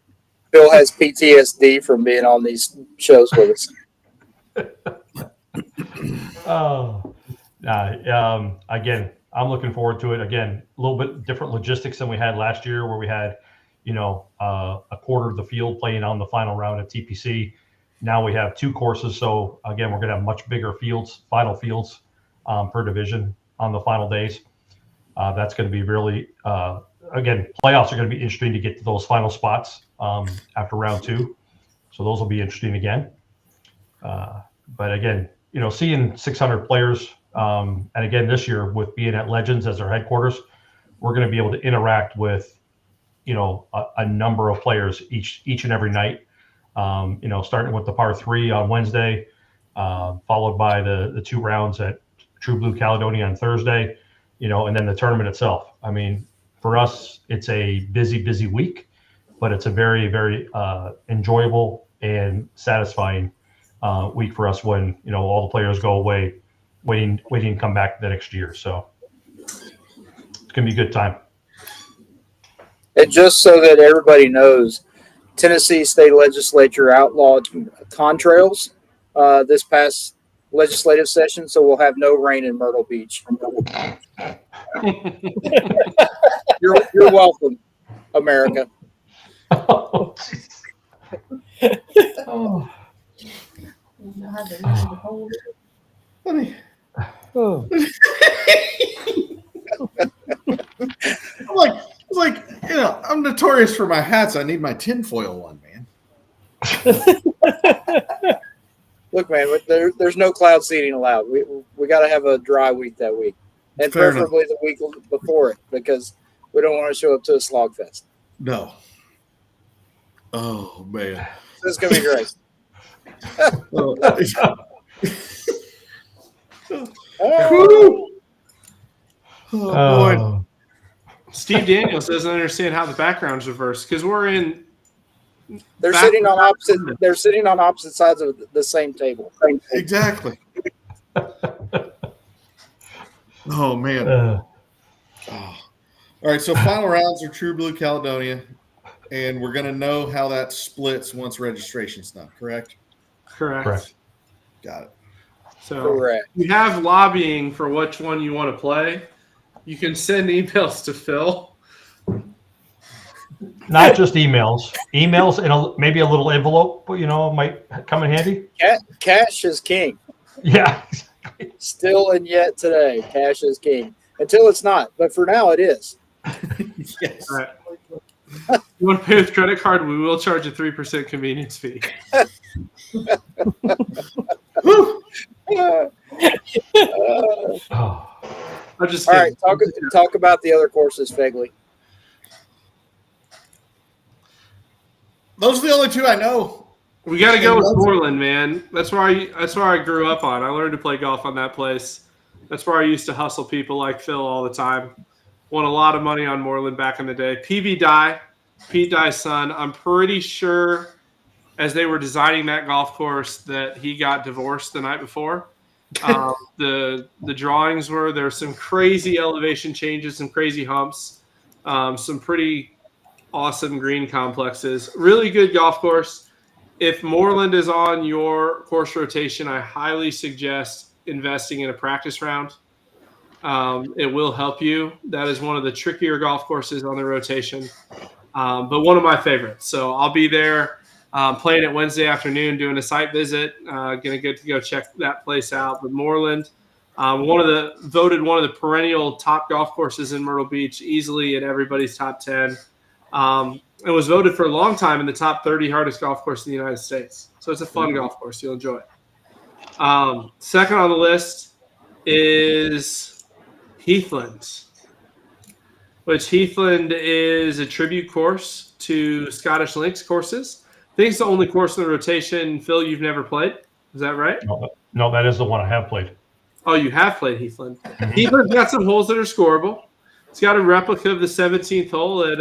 Bill has PTSD from being on these shows with us. Again, I'm looking forward to it. Again, a little bit different logistics than we had last year, where we had, a quarter of the field playing on the final round at TPC. Now we have 2 courses, so again, we're going to have much bigger fields, final fields per division on the final days. That's going to be really, again, playoffs are going to be interesting to get to those final spots after round 2. So those will be interesting again. But again, seeing 600 players, and again, this year with being at Legends as our headquarters, we're going to be able to interact with, a number of players each and every night. Starting with the par 3 on Wednesday, followed by the 2 rounds at True Blue Caledonia on Thursday, and then the tournament itself. I mean, for us, it's a busy week, but it's a very, very enjoyable and satisfying week for us when, all the players go away, waiting to come back the next year. So it's going to be a good time. And just so that everybody knows, Tennessee State Legislature outlawed contrails this past legislative session, so we'll have no rain in Myrtle Beach. You're welcome, America. Oh. I'm notorious for my hats. I need my tinfoil one, man. Look, man, there's no cloud seeding allowed. We got to have a dry week that week, and Fair preferably the week before it, because we don't want to show up to a slog fest. No. Oh man, This is gonna be great. Boy. Steve Daniels doesn't understand how the background's reversed because we're in. They're sitting on opposite. They're sitting on opposite sides of the same table. Exactly. Oh man. All right, so final rounds are True Blue Caledonia, and we're going to know how that splits once registration's done. Correct. Correct. Got it. So Correct. you have lobbying for which one you want to play. You can send emails to Phil. Not just emails and maybe a little envelope, might come in handy. Cash is king. Yeah. Still and yet today, cash is king. Until it's not, but for now it is. Yes. All right. You want to pay with credit card? We will charge a 3% convenience fee. I'm just All kidding. right, talk about the other courses, Fegley. Those are the only 2 I know. We got to go with Moreland, man. That's where I grew up on. I learned to play golf on that place. That's where I used to hustle people like Phil all the time. Won a lot of money on Moreland back in the day. PB Dye, Pete Dye's son. I'm pretty sure as they were designing that golf course that he got divorced the night before. The drawings were there's some crazy elevation changes, some crazy humps, some pretty awesome green complexes. Really good golf course. If Moreland is on your course rotation, I highly suggest investing in a practice round. It will help you. That is one of the trickier golf courses on the rotation, but one of my favorites. So I'll be there playing it Wednesday afternoon, doing a site visit. Gonna get to go check that place out. But Moreland, voted one of the perennial top golf courses in Myrtle Beach, easily in everybody's top 10. It was voted for a long time in the top 30 hardest golf course in the United States. So it's a fun golf course. You'll enjoy it. Second on the list is Heathland, which Heathland is a tribute course to Scottish Links courses. I think it's the only course in the rotation, Phil, you've never played. Is that right? No, that is the one I have played. Oh, you have played Heathland. Heathland's got some holes that are scoreable. It's got a replica of the 17th hole at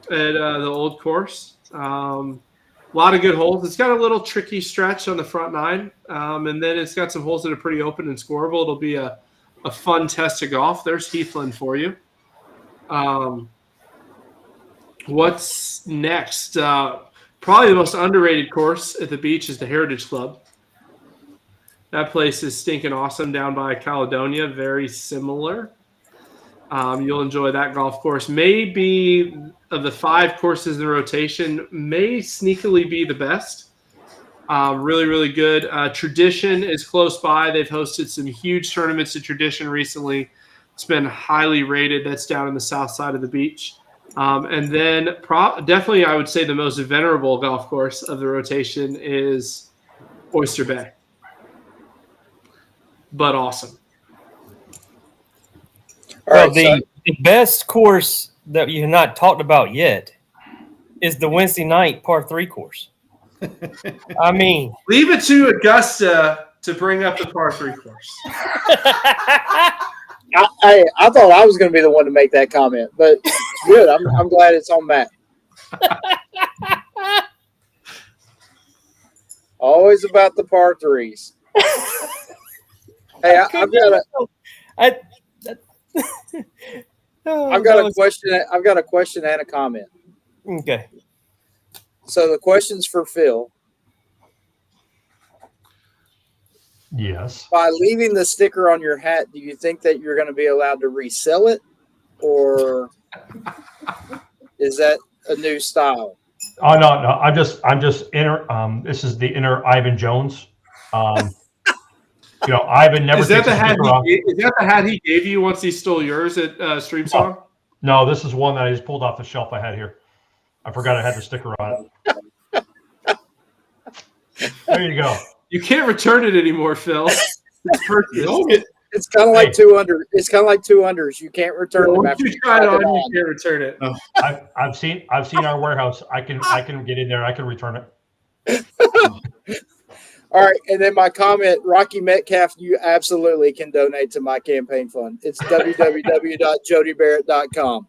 the old course. A lot of good holes. It's got a little tricky stretch on the front nine, and then it's got some holes that are pretty open and scoreable. It'll be a fun test of golf. There's Heathland for you. What's next? Probably the most underrated course at the beach is the Heritage Club. That place is stinking awesome down by Caledonia. Very similar. You'll enjoy that golf course. Maybe of the 5 courses in the rotation, may sneakily be the best. Really, really good. Tradition is close by. They've hosted some huge tournaments at Tradition recently. It's been highly rated. That's down in the south side of the beach. And then definitely I would say the most venerable golf course of the rotation is Oyster Bay. But awesome. All right, the best course that you have not talked about yet is the Wednesday night par 3 course. I mean, leave it to Augusta to bring up the par 3 course. I thought I was going to be the one to make that comment, but good. I'm glad it's on Matt. Always about the par 3s. Hey, I've got a question. I've got a question and a comment. Okay. So the question's for Phil. Yes. By leaving the sticker on your hat, do you think that you're going to be allowed to resell it, or is that a new style? Oh no. I'm just inner. This is the inner Ivan Jones. Ivan never. Is that the hat? Is that the hat he gave you once he stole yours at Stream Song? No, this is one that I just pulled off the shelf I had here. I forgot I had the sticker on it. There you go. You can't return it anymore, Phil. It's purchased. It's kind of like 2 under. It's kind of like 2 unders. You can't return them after you try it on. You can't return it. No. I've seen our warehouse. I can get in there. I can return it. All right, and then my comment, Rocky Metcalf, you absolutely can donate to my campaign fund. It's www.jodybarrett.com.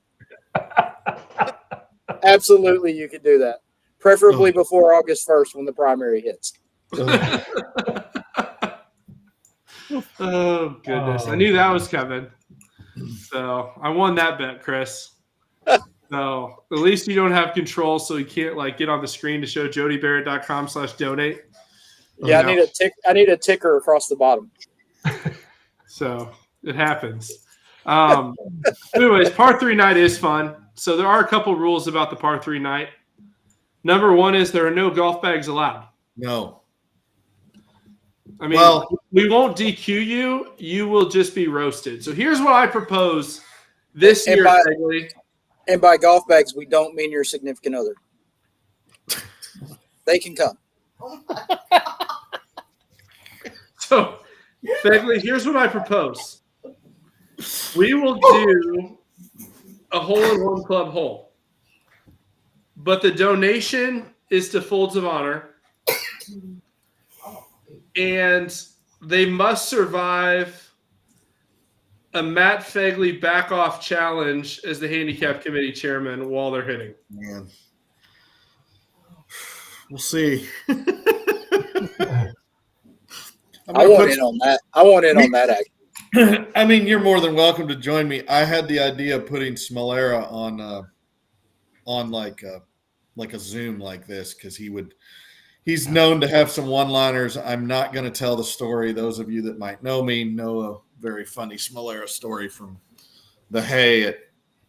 Absolutely, you can do that. Preferably before August 1st when the primary hits. Oh, goodness. I knew that was coming. So I won that bet, Chris. So at least you don't have control, so you can't get on the screen to show jodybarrett.com/donate. Yeah, I need a ticker across the bottom. So it happens. Anyways, par 3 night is fun. So there are a couple rules about the par 3 night. Number 1 is there are no golf bags allowed. No. I mean, we won't DQ you. You will just be roasted. So here's what I propose this year. And by golf bags, we don't mean your significant other. They can come. So, Begley, here's what I propose. We will do a hole-in-one club hole. But the donation is to Folds of Honor. And they must survive a Matt Fegley back-off challenge as the handicap committee chairman while they're hitting. Man. We'll see. I want in on that. I want in on that act. I mean, you're more than welcome to join me. I had the idea of putting Smolera on like a Zoom like this because he's known to have some one-liners. I'm not going to tell the story. Those of you that might know me know a very funny Smolera story from the hay at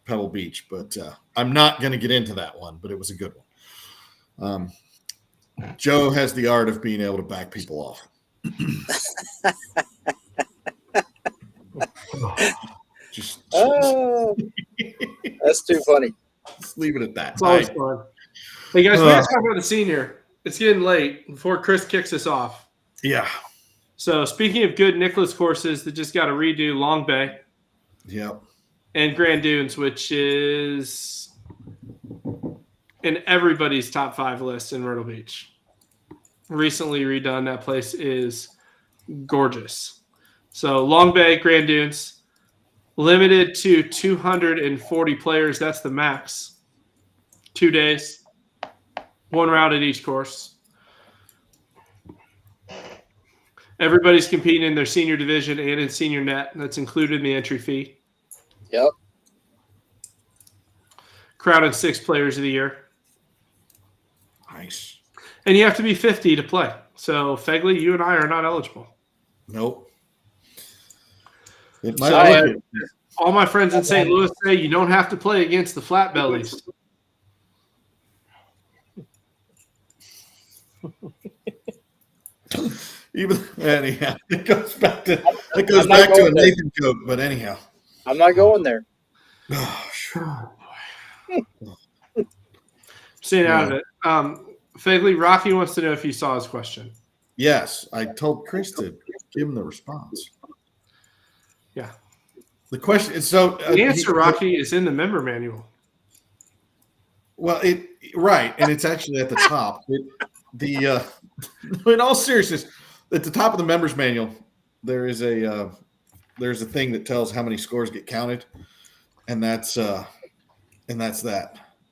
Pebble Beach, but I'm not going to get into that one, but it was a good one. Joe has the art of being able to back people off. That's too funny. Let's leave it at that. It's always fun. Hey guys, we got to talk about the senior. It's getting late before Chris kicks us off. Yeah. So speaking of good Nicklaus courses that just got a redo, Long Bay. Yep. and Grand Dunes, which is in everybody's top 5 list in Myrtle Beach. Recently redone. That place is gorgeous. So Long Bay, Grand Dunes, limited to 240 players. That's the max. 2 days, 1 round at each course. Everybody's competing in their senior division and in senior net. That's included in the entry fee. Yep. Crowded 6 players of the year. Nice. And you have to be 50 to play. So, Fegley, you and I are not eligible. Nope. It So, might be. all my friends in St. Louis say you don't have to play against the flat bellies. Even anyhow, it goes back to a Nathan joke. But anyhow, I'm not going there. oh, sure. Staying out of it. Fegley, Rocky wants to know if you saw his question. Yes, I told Chris to give him the response. Yeah. The question is so. The answer, Rocky, is in the member manual. Well, right, and it's actually at the top. In all seriousness, at the top of the members manual, there's a thing that tells how many scores get counted, and that's that.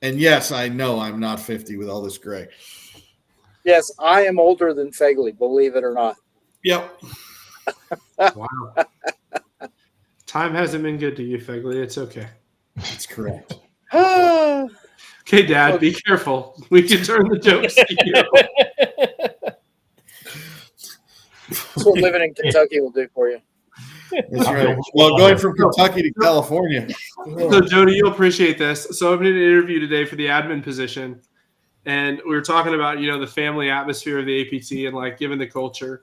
And yes, I know I'm not 50 with all this gray. Yes, I am older than Fegley, believe it or not. Yep. Wow. Time hasn't been good to you, Fegley. It's okay. That's correct. Okay, Dad, be careful. We can turn the jokes to you. That's what living in Kentucky will do for you. That's right. Well, going from Kentucky to California. So, Jody, you'll appreciate this. So, I'm in an interview today for the admin position, and we were talking about, the family atmosphere of the APT and, like, given the culture.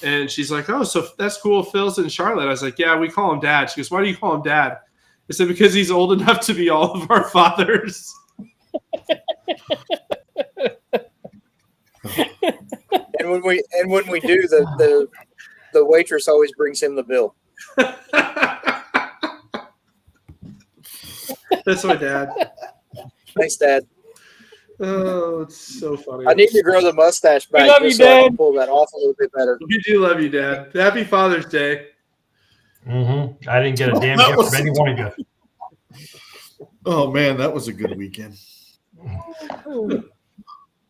And she's like, oh, so that's cool. Phil's in Charlotte. I was like, yeah, we call him Dad. She goes, why do you call him Dad? I said, because he's old enough to be all of our fathers. And when we do, the waitress always brings him the bill. That's my dad. Thanks, Dad. Oh, it's so funny. I need to grow the mustache back love you, just so I Dad. can pull that off a little bit better. We do love you, Dad. Happy Father's Day. Mm-hmm. I didn't get a damn gift from any one of you. Oh man, that was a good weekend.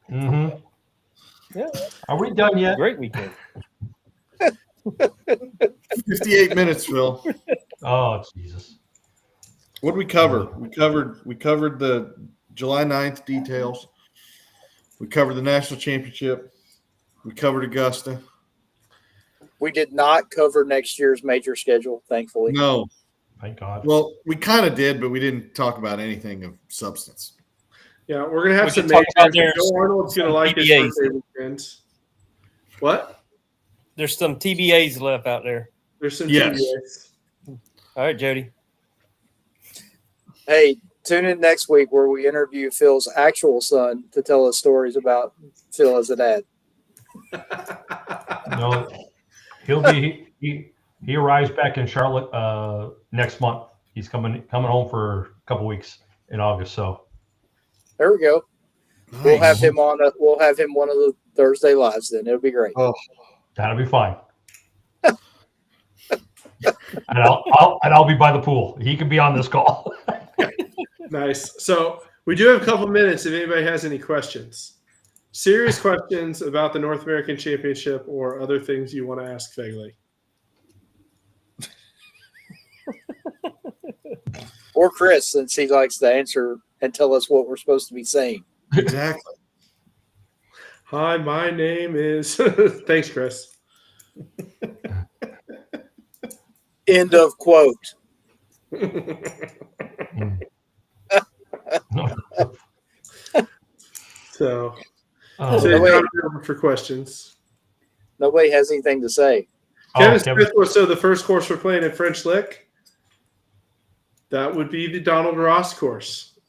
Mm-hmm. Yeah. Are we done yet? Great weekend. 58 minutes, Phil. Oh, Jesus. What did we cover? We covered the July 9th details. We covered the national championship. We covered Augusta. We did not cover next year's major schedule, thankfully. No. Thank God. Well, we kind of did, but we didn't talk about anything of substance. Yeah, we're gonna have We some can talk about majors. their Joe Arnold's gonna like his TBAs. birthday weekend. What? There's some TBAs left out there. There's some Yes. TBAs. All right, Jody. Hey, tune in next week where we interview Phil's actual son to tell us stories about Phil as a dad. No, he'll be he arrives back in Charlotte next month. He's coming home for a couple weeks in August. So There we go. Nice. We'll have him on. We'll have him one of the Thursday lives. Then it'll be great. Oh, that'll be fine. And I'll be by the pool. He can be on this call. Nice. So we do have a couple minutes if anybody has any questions. Serious questions about the North American Championship or other things you want to ask Fegley. Or Chris, since he likes to answer and tell us what we're supposed to be saying. exactly. Hi, my name is. Thanks, Chris. End of quote. So Oh, you're wait. not available for questions. Nobody has anything to say. Kevin Kevin. Smith was so the first course we're playing at French Lick. That would be the Donald Ross course.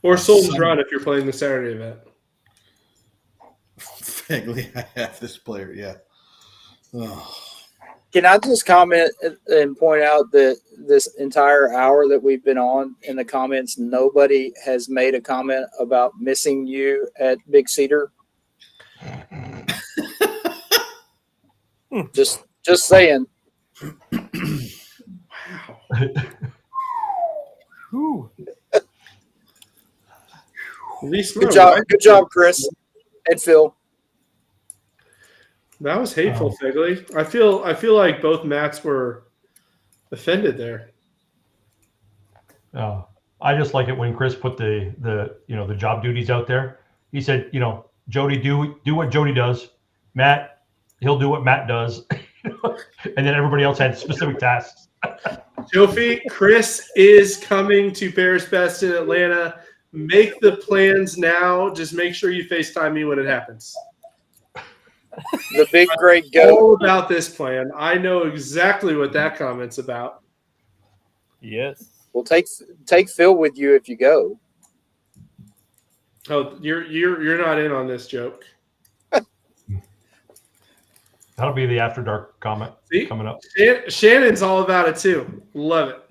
Or Sultan's Run if you're playing the Saturday event. Vaguely, I have this player. Yeah. Oh. Can I just comment and point out that this entire hour that we've been on in the comments, nobody has made a comment about missing you at Big Cedar. Just saying. Wow. Whew. At least Good my job, wife- good job, Chris and Phil. That was hateful, Figley. I feel like both Matts were offended there. I just like it when Chris put the job duties out there. He said, Jody, do what Jody does. Matt, he'll do what Matt does. And then everybody else had specific tasks. Jofi, Chris is coming to Bears Best in Atlanta. Make the plans now. Just make sure you FaceTime me when it happens. The big great All goat. about this plan. I know exactly what that comment's about. Yes. Well, take Phil with you if you go. Oh, you're not in on this joke. That'll be the After Dark comment See? coming up. Shannon's all about it too. Love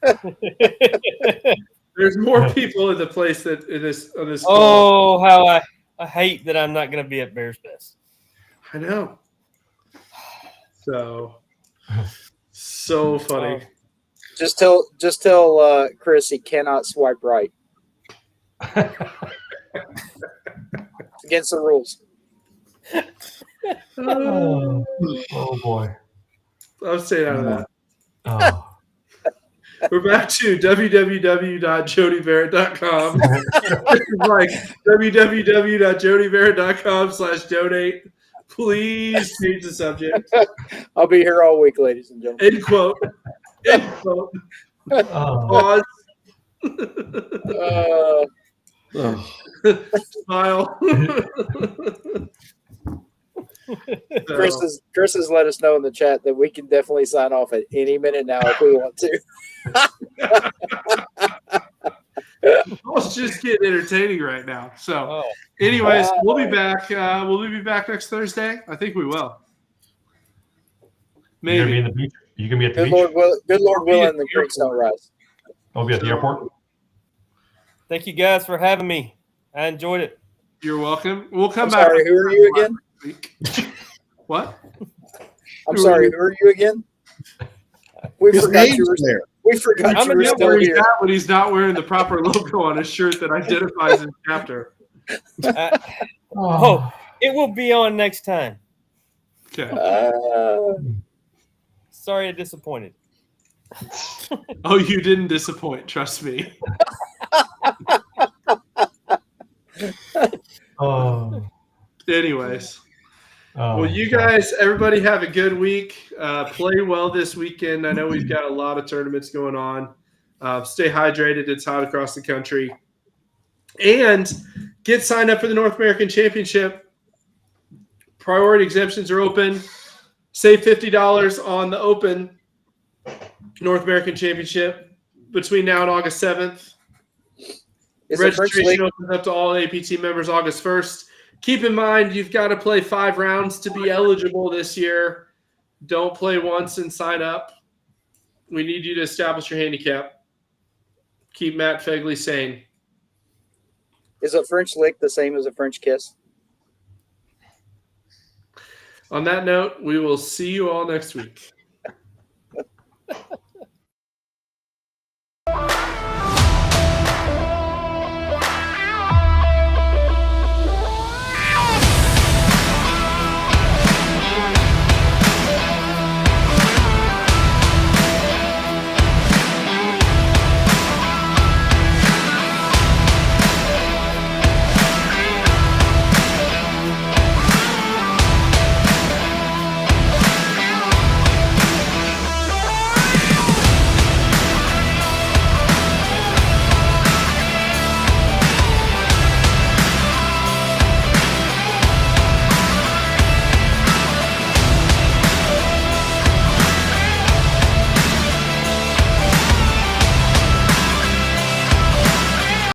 it. There's more people in the place that in this on this call. Oh, how I hate that I'm not going to be at Bears Fest. I know. So funny. Just tell Chris he cannot swipe right. It's against the rules. Oh boy. I'll stay out of that. Oh. We're back to www.jodybarrett.com. Like www.jodybarrett.com/donate. Please change the subject. I'll be here all week, ladies and gentlemen. End quote. End quote. Oh. Pause. Smile. Chris has let us know in the chat that we can definitely sign off at any minute now if we want to. It's just getting entertaining right now. So, anyways, we'll be back. Will we be back next Thursday? I think we will. You're gonna be Maybe. in the beach. You gonna be at the Good beach? Lord willing, the creeks don't rise. I'll be at the airport. Thank you guys for having me. I enjoyed it. You're welcome. We'll come I'm back. sorry, who are you again? What? I'm sorry, who are you again? We His forgot name's you were there. we forgot I'm you a were Yeah, still where he's here. at when he's not wearing the proper logo on his shirt that identifies his chapter. Oh, it will be on next time. Okay. Sorry I disappointed. Oh, you didn't disappoint. Trust me. Oh. Anyways. Oh, Well, you God. guys, everybody have a good week. Play well this weekend. I know we've got a lot of tournaments going on. Stay hydrated. It's hot across the country. And get signed up for the North American Championship. Priority exemptions are open. Save $50 on the Open North American Championship between now and August 7th. Is the French league Registration opens up to all APT members August 1st. Keep in mind, you've got to play 5 rounds to be eligible this year. Don't play once and sign up. We need you to establish your handicap. Keep Matt Fegley sane. is a French lick the same as a French kiss? On that note, we will see you all next week.